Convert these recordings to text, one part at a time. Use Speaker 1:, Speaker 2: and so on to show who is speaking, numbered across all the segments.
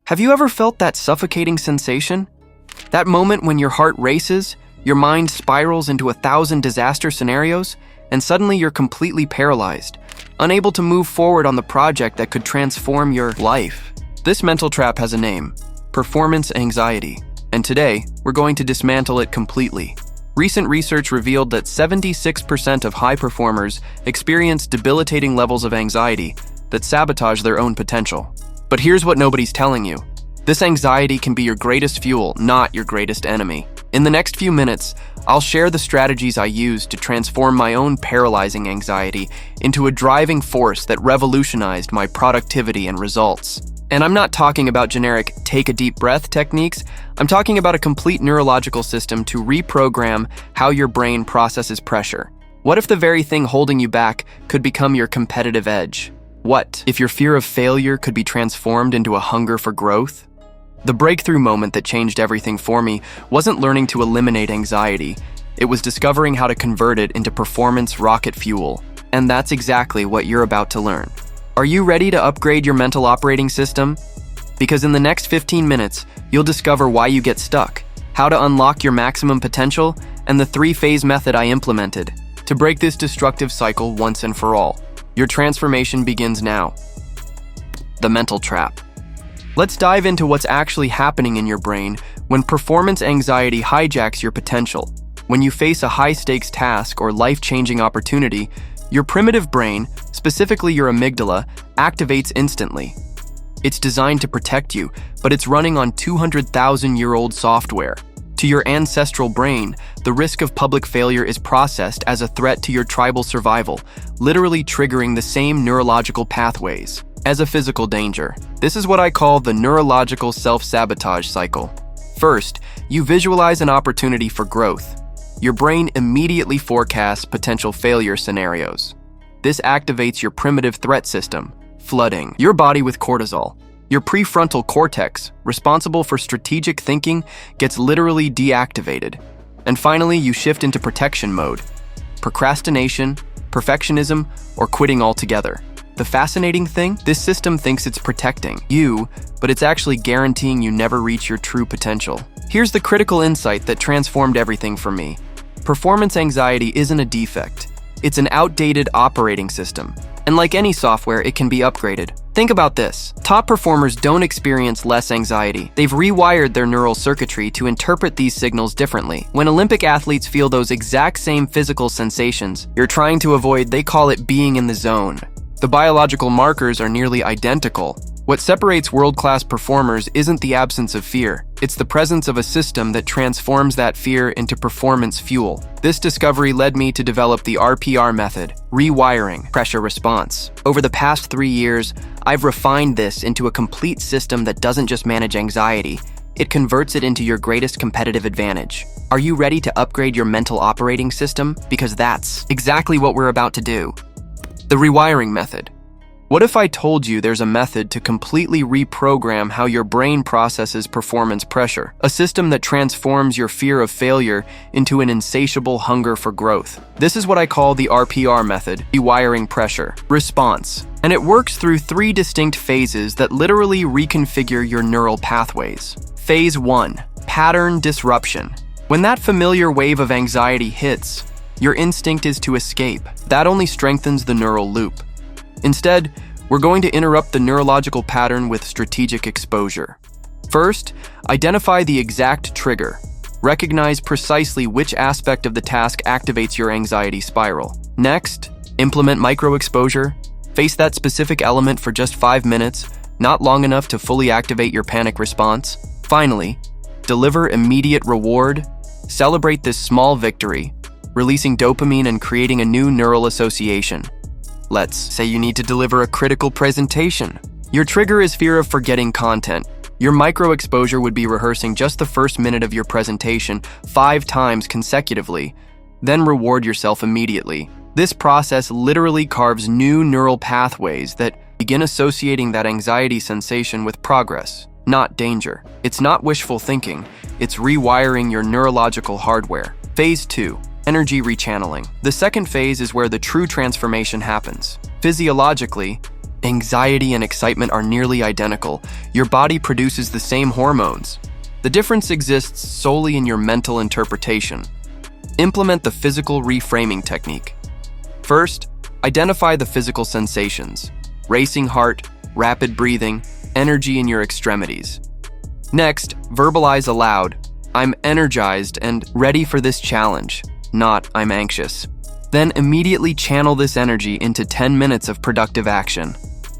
Speaker 1: Have you ever felt that suffocating sensation? That moment when your heart races, your mind spirals into 1,000 disaster scenarios, and suddenly you're completely paralyzed, unable to move forward on the project that could transform your life. This mental trap has a name: performance anxiety. And today, we're going to dismantle it completely. Recent research revealed that 76% of high performers experience debilitating levels of anxiety that sabotage their own potential. But here's what nobody's telling you. This anxiety can be your greatest fuel, not your greatest enemy. In the next few minutes, I'll share the strategies I used to transform my own paralyzing anxiety into a driving force that revolutionized my productivity and results. And I'm not talking about generic take a deep breath techniques. I'm talking about a complete neurological system to reprogram how your brain processes pressure. What if the very thing holding you back could become your competitive edge? What if your fear of failure could be transformed into a hunger for growth? The breakthrough moment that changed everything for me wasn't learning to eliminate anxiety. It was discovering how to convert it into performance rocket fuel. And that's exactly what you're about to learn. Are you ready to upgrade your mental operating system? Because in the next 15 minutes, you'll discover why you get stuck, how to unlock your maximum potential, and the 3-phase method I implemented to break this destructive cycle once and for all. Your transformation begins now. The mental trap. Let's dive into what's actually happening in your brain when performance anxiety hijacks your potential. When you face a high-stakes task or life-changing opportunity, your primitive brain, specifically your amygdala, activates instantly. It's designed to protect you, but it's running on 200,000-year-old software. To your ancestral brain, the risk of public failure is processed as a threat to your tribal survival, literally triggering the same neurological pathways as a physical danger. This is what I call the neurological self-sabotage cycle. First, you visualize an opportunity for growth. Your brain immediately forecasts potential failure scenarios. This activates your primitive threat system, flooding your body with cortisol. Your prefrontal cortex, responsible for strategic thinking, gets literally deactivated. And finally, you shift into protection mode. Procrastination, perfectionism, or quitting altogether. The fascinating thing? This system thinks it's protecting you, but it's actually guaranteeing you never reach your true potential. Here's the critical insight that transformed everything for me. Performance anxiety isn't a defect. It's an outdated operating system. And like any software, it can be upgraded. Think about this. Top performers don't experience less anxiety. They've rewired their neural circuitry to interpret these signals differently. When Olympic athletes feel those exact same physical sensations you're trying to avoid, they call it being in the zone. The biological markers are nearly identical. What separates world-class performers isn't the absence of fear. It's the presence of a system that transforms that fear into performance fuel. This discovery led me to develop the RPR method, rewiring pressure response. Over the past 3 years, I've refined this into a complete system that doesn't just manage anxiety, it converts it into your greatest competitive advantage. Are you ready to upgrade your mental operating system? Because that's exactly what we're about to do. The rewiring method. What if I told you there's a method to completely reprogram how your brain processes performance pressure? A system that transforms your fear of failure into an insatiable hunger for growth. This is what I call the RPR method, rewiring pressure response. And it works through 3 distinct phases that literally reconfigure your neural pathways. Phase 1, pattern disruption. When that familiar wave of anxiety hits, your instinct is to escape. That only strengthens the neural loop. Instead, we're going to interrupt the neurological pattern with strategic exposure. First, identify the exact trigger. Recognize precisely which aspect of the task activates your anxiety spiral. Next, implement micro-exposure. Face that specific element for just 5 minutes, not long enough to fully activate your panic response. Finally, deliver immediate reward. Celebrate this small victory, releasing dopamine and creating a new neural association. Let's say you need to deliver a critical presentation. Your trigger is fear of forgetting content. Your micro-exposure would be rehearsing just the first minute of your presentation 5 times consecutively, then reward yourself immediately. This process literally carves new neural pathways that begin associating that anxiety sensation with progress, not danger. It's not wishful thinking, it's rewiring your neurological hardware. Phase 2. Energy rechanneling. The second phase is where the true transformation happens. Physiologically, Anxiety and excitement are nearly identical. Your body produces the same hormones. The difference exists solely in your mental interpretation. Implement the physical reframing technique. First, identify the physical sensations: racing heart, rapid breathing, energy in your extremities. Next, verbalize aloud, "I'm energized and ready for this challenge," not "I'm anxious." Then immediately channel this energy into 10 minutes of productive action.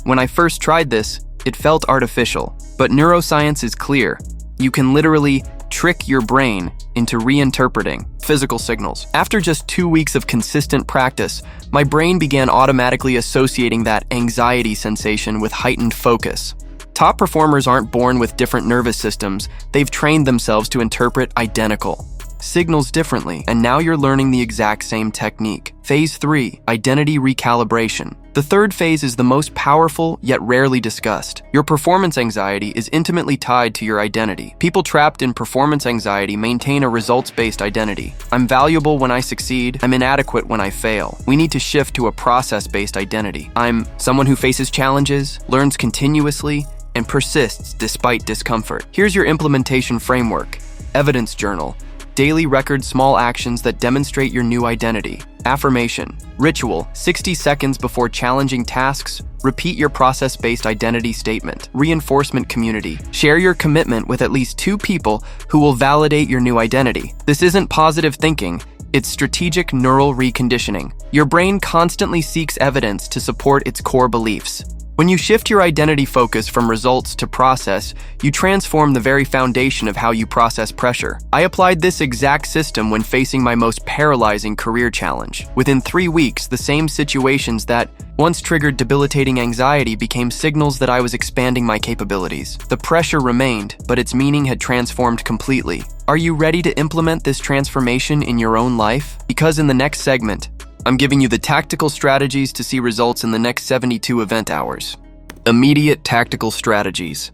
Speaker 1: When I first tried this, it felt artificial, but neuroscience is clear. You can literally trick your brain into reinterpreting physical signals. After just 2 weeks of consistent practice, my brain began automatically associating that anxiety sensation with heightened focus. Top performers aren't born with different nervous systems. They've trained themselves to interpret identical signals differently, and now you're learning the exact same technique. Phase 3, identity recalibration. The third phase is the most powerful yet rarely discussed. Your performance anxiety is intimately tied to your identity. People trapped in performance anxiety maintain a results-based identity. I'm valuable when I succeed. I'm inadequate when I fail. We need to shift to a process-based identity. I'm someone who faces challenges, learns continuously, and persists despite discomfort. Here's your implementation framework. Evidence journal. Daily record small actions that demonstrate your new identity. Affirmation. Ritual. 60 seconds before challenging tasks, repeat your process-based identity statement. Reinforcement community. Share your commitment with at least 2 people who will validate your new identity. This isn't positive thinking. It's strategic neural reconditioning. Your brain constantly seeks evidence to support its core beliefs. When you shift your identity focus from results to process, you transform the very foundation of how you process pressure. I applied this exact system when facing my most paralyzing career challenge. Within 3 weeks, the same situations that once triggered debilitating anxiety became signals that I was expanding my capabilities. The pressure remained, but its meaning had transformed completely. Are you ready to implement this transformation in your own life? Because in the next segment, I'm giving you the tactical strategies to see results in the next 72 event hours. Immediate tactical strategies.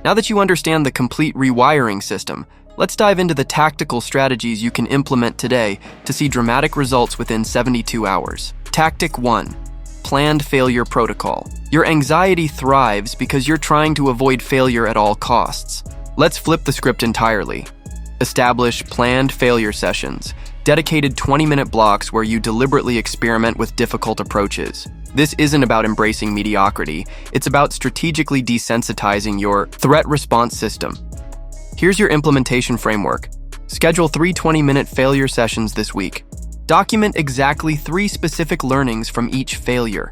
Speaker 1: Now that you understand the complete rewiring system, let's dive into the tactical strategies you can implement today to see dramatic results within 72 hours. Tactic 1. Planned failure protocol. Your anxiety thrives because you're trying to avoid failure at all costs. Let's flip the script entirely. Establish planned failure sessions. Dedicated 20-minute blocks where you deliberately experiment with difficult approaches. This isn't about embracing mediocrity, it's about strategically desensitizing your threat response system. Here's your implementation framework. Schedule 3 20-minute failure sessions this week. Document exactly 3 specific learnings from each failure.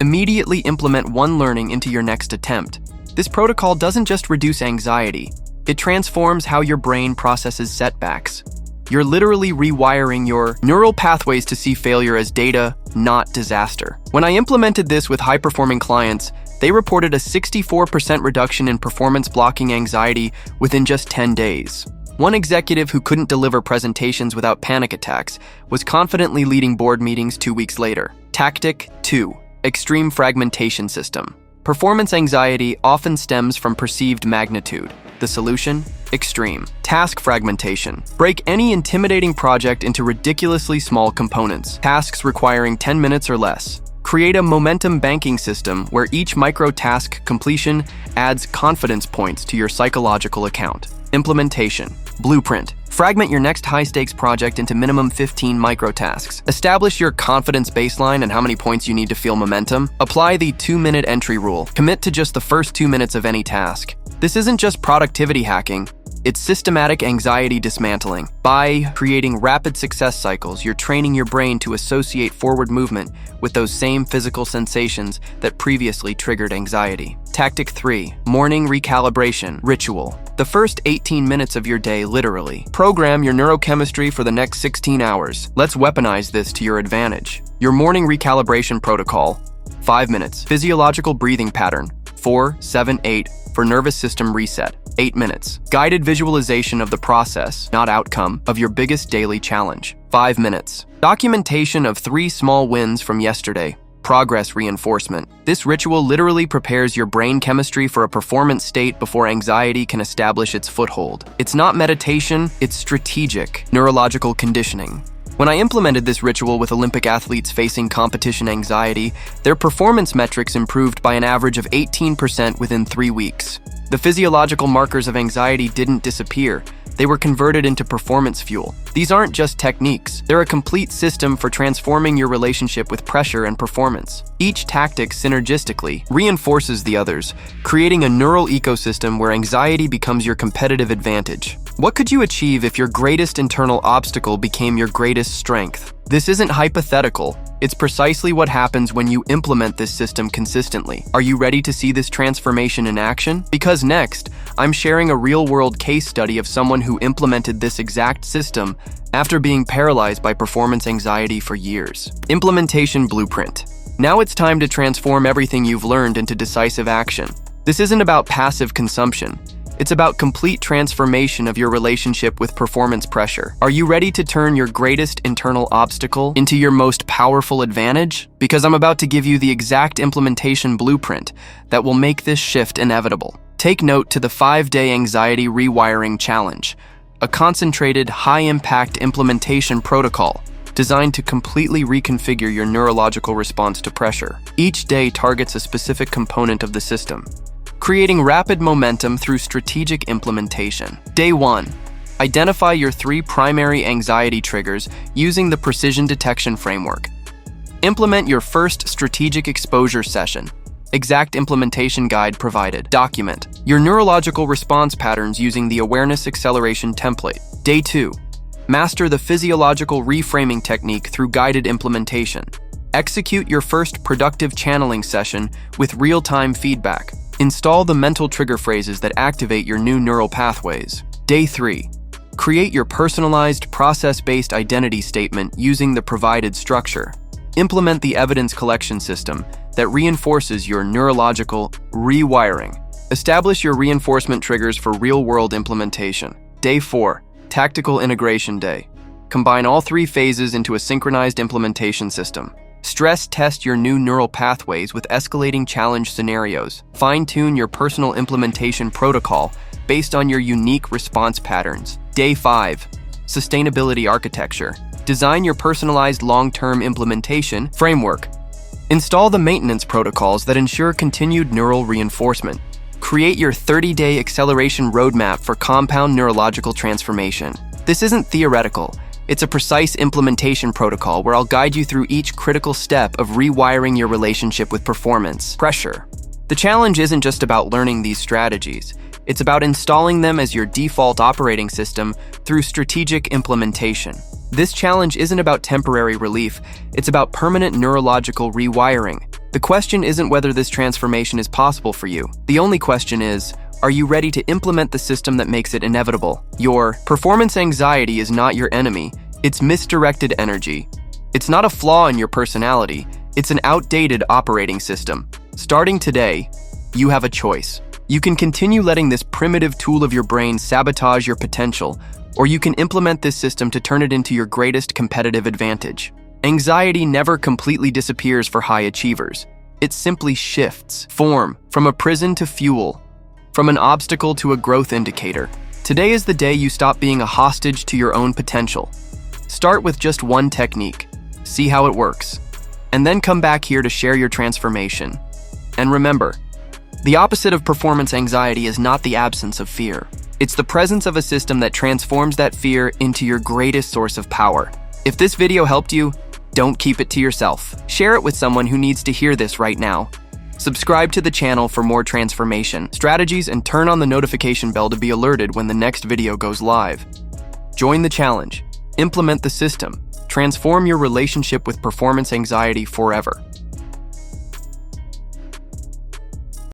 Speaker 1: Immediately implement one learning into your next attempt. This protocol doesn't just reduce anxiety, it transforms how your brain processes setbacks. You're literally rewiring your neural pathways to see failure as data, not disaster. When I implemented this with high-performing clients, they reported a 64% reduction in performance blocking anxiety within just 10 days. One executive who couldn't deliver presentations without panic attacks was confidently leading board meetings 2 weeks later. Tactic 2. Extreme fragmentation system. Performance anxiety often stems from perceived magnitude. The solution? Extreme. Task fragmentation. Break any intimidating project into ridiculously small components, tasks requiring 10 minutes or less. Create a momentum banking system where each micro-task completion adds confidence points to your psychological account. Implementation. Blueprint. Fragment your next high-stakes project into minimum 15 micro-tasks. Establish your confidence baseline and how many points you need to feel momentum. Apply the 2-minute entry rule. Commit to just the first 2 minutes of any task. This isn't just productivity hacking, it's systematic anxiety dismantling. By creating rapid success cycles, you're training your brain to associate forward movement with those same physical sensations that previously triggered anxiety. Tactic 3. Morning recalibration ritual. The first 18 minutes of your day, literally. Program your neurochemistry for the next 16 hours. Let's weaponize this to your advantage. Your morning recalibration protocol. 5 minutes. Physiological breathing pattern. 4, 7, 8 for nervous system reset. 8 minutes. Guided visualization of the process, not outcome, of your biggest daily challenge. 5 minutes. Documentation of 3 small wins from yesterday. Progress reinforcement. This ritual literally prepares your brain chemistry for a performance state before anxiety can establish its foothold. It's not meditation, it's strategic neurological conditioning. When I implemented this ritual with Olympic athletes facing competition anxiety, their performance metrics improved by an average of 18% within 3 weeks. The physiological markers of anxiety didn't disappear. They were converted into performance fuel. These aren't just techniques. They're a complete system for transforming your relationship with pressure and performance. Each tactic synergistically reinforces the others, creating a neural ecosystem where anxiety becomes your competitive advantage. What could you achieve if your greatest internal obstacle became your greatest strength? This isn't hypothetical. It's precisely what happens when you implement this system consistently. Are you ready to see this transformation in action? Because next, I'm sharing a real-world case study of someone who implemented this exact system after being paralyzed by performance anxiety for years. Implementation blueprint. Now it's time to transform everything you've learned into decisive action. This isn't about passive consumption. It's about complete transformation of your relationship with performance pressure. Are you ready to turn your greatest internal obstacle into your most powerful advantage? Because I'm about to give you the exact implementation blueprint that will make this shift inevitable. Take note to the 5-day Anxiety Rewiring Challenge, a concentrated, high-impact implementation protocol designed to completely reconfigure your neurological response to pressure. Each day targets a specific component of the system, creating rapid momentum through strategic implementation. Day 1. Identify your 3 primary anxiety triggers using the Precision Detection Framework. Implement your first strategic exposure session. Exact implementation guide provided. Document your neurological response patterns using the Awareness Acceleration Template. Day 2. Master the physiological reframing technique through guided implementation. Execute your first productive channeling session with real-time feedback. Install the mental trigger phrases that activate your new neural pathways. Day 3. Create your personalized, process-based identity statement using the provided structure. Implement the evidence collection system that reinforces your neurological rewiring. Establish your reinforcement triggers for real-world implementation. Day 4. Tactical Integration Day. Combine all 3 phases into a synchronized implementation system. Stress test your new neural pathways with escalating challenge scenarios. Fine-tune your personal implementation protocol based on your unique response patterns. Day 5. Sustainability Architecture. Design your personalized long-term implementation framework. Install the maintenance protocols that ensure continued neural reinforcement. Create your 30-day acceleration roadmap for compound neurological transformation. This isn't theoretical. It's a precise implementation protocol where I'll guide you through each critical step of rewiring your relationship with performance pressure. The challenge isn't just about learning these strategies. It's about installing them as your default operating system through strategic implementation. This challenge isn't about temporary relief. It's about permanent neurological rewiring. The question isn't whether this transformation is possible for you. The only question is, are you ready to implement the system that makes it inevitable? Your performance anxiety is not your enemy. It's misdirected energy. It's not a flaw in your personality. It's an outdated operating system. Starting today, you have a choice. You can continue letting this primitive tool of your brain sabotage your potential, or you can implement this system to turn it into your greatest competitive advantage. Anxiety never completely disappears for high achievers. It simply shifts form from a prison to fuel, from an obstacle to a growth indicator. Today is the day you stop being a hostage to your own potential. Start with just one technique, see how it works, and then come back here to share your transformation. And remember, the opposite of performance anxiety is not the absence of fear. It's the presence of a system that transforms that fear into your greatest source of power. If this video helped you, don't keep it to yourself. Share it with someone who needs to hear this right now. Subscribe to the channel for more transformation strategies and turn on the notification bell to be alerted when the next video goes live. Join the challenge, implement the system, transform your relationship with performance anxiety forever.